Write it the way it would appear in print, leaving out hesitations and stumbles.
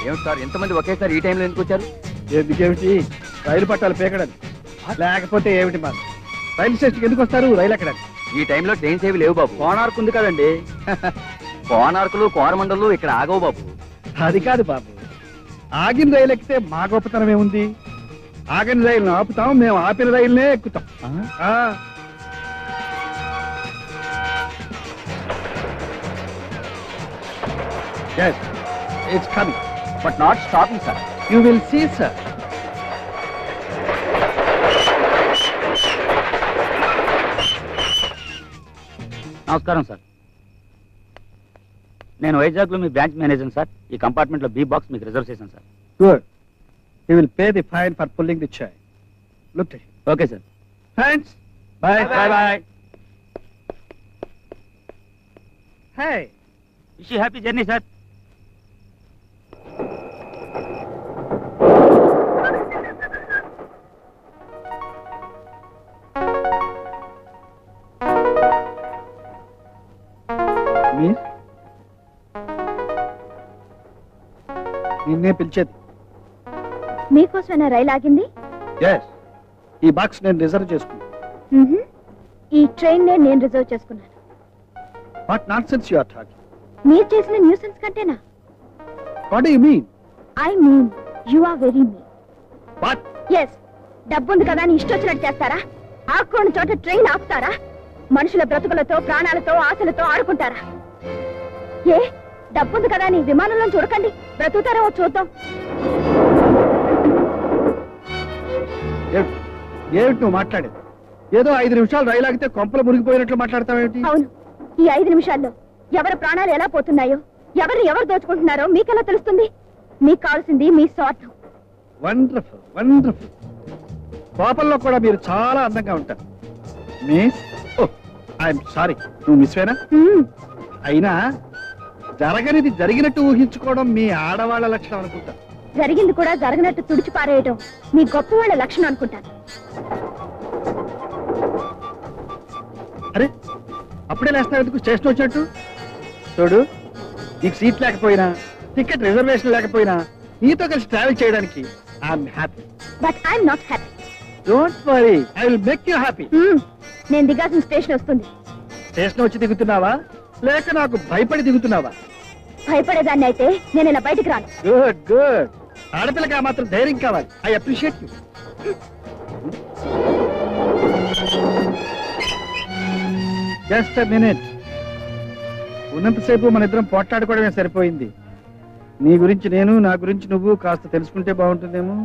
ఏమిటి సార్ ఎంతమంది ఒకేసారి ఈ టైంలో ఎందుకు వచ్చారు? ఎందుకేమిటి, రైలు పట్టాలు పీకడానికి. లేకపోతే ఏమిటి మాకు రైలు స్టేషన్కి ఎందుకు వస్తారు? రైలు ఎక్కడానికి. ఈ టైంలో ట్రైన్స్ ఏవి లేవు బాబు. కోణార్కు ఉంది కదండి. కోనార్కులు కోరమండలు ఇక్కడ ఆగవు బాబు. అది కాదు బాబు, ఆగిన రైలు ఎక్కితే మా గొప్పతనం ఏముంది? ఆగిన రైలును ఆపుతాం, మేము ఆపిన రైలునే ఎక్కుతాం. Yes, it's coming. But not stopping sir. You will see, sir. నమస్కారం సార్. నేను వైజాగ్లో మీ బ్రాంచ్ మేనేజర్ సార్. ఈ కంపార్ట్మెంట్లో బి బాక్స్ మీకు రిజర్వ్ చేశాను sir. Good. He will pay the fine for pulling the chain. Look at him. Okay sir. Thanks. Bye. Bye bye. Hey. Wish you happy journey sir. Miss? నిన్నే పిలిచేది. మీకోసమైనా రైలు ఆగింది? Yes. ఈ box నేను reserve చేసుకున్నాను. ఈ train నేను reserve చేసుకున్నాను. What nonsense you are talking? మీరు చేసిన న్యూసెన్స్ కంటేనా? What do you mean? I mean you are very mean. What? Yes. డబ్బుంది కదా అని ఇష్టొచ్చినట్టు చేస్తారా? ఆకుకోని చోట ట్రైన్ ఆపుతారా? మనుషుల బ్రతుకులతో, ప్రాణాలతో, ఆశలతో ఆడుకుంటారా? ఏ డబ్బుంది కదా అని విమానంలో చూడకండి, బ్రతుకుతారేమో చూద్దాం. ఏమిటి నువ్వు మాట్లాడేది? ఏదో 5 నిమిషాలు రైలు ఆగితే కొంపలు మునిగిపోయినట్లు మాట్లాడతావేమిటి? అవును, ఈ 5 నిమిషాల్లో ఎవరి ప్రాణాలు ఎలా పోతున్నాయో, ఎవరిని ఎవరు దోచుకుంటున్నారో మీకెలా తెలుస్తుంది? మీకు కావాల్సింది మీ స్వార్థం. Wonderful, wonderful. కోపంలో కూడా మీరు చాలా అందంగా ఉంటారు. మిస్, ఐఎమ్ సారీ, నువ్వు మిస్వేనా? అయినా జరగనిది జరిగినట్టు ఊహించుకోవడం మీ ఆడవాళ్ళ లక్షణం అనుకుంటా. జరిగింది కూడా జరగనట్టు తుడిచి పారేయటం మీ గొప్పవాళ్ల లక్షణం అనుకుంటాను. అరే, అప్పుడే లేస్తావు ఎందుకు? స్టేషన్ వచ్చినట్టు చూడు. నీకు సీట్ లేకపోయినా, టికెట్ రిజర్వేషన్ లేకపోయినా నీతో కలిసి ట్రావెల్ చేయడానికి I'm happy. But I'm not happy. Don't worry, I will make you happy. నేను దిగాల్సిన స్టేషన్ వస్తుంది. స్టేషన్ వచ్చి దిగుతున్నావా లేక నాకు భయపడి దిగుతున్నావా? భయపడేదాన్ని అయితే నేను ఇలా బయటికి రాను. Good good. ఆడపిల్లగా మాత్రం ధైర్యం కావాలి. I appreciate you. Just a minute. ఉన్నంతసేపు మన ఇద్దరం పోట్లాడుకోవడమే సరిపోయింది. నీ గురించి నేను, నా గురించి నువ్వు కాస్త తెలుసుకుంటే బాగుంటుందేమో.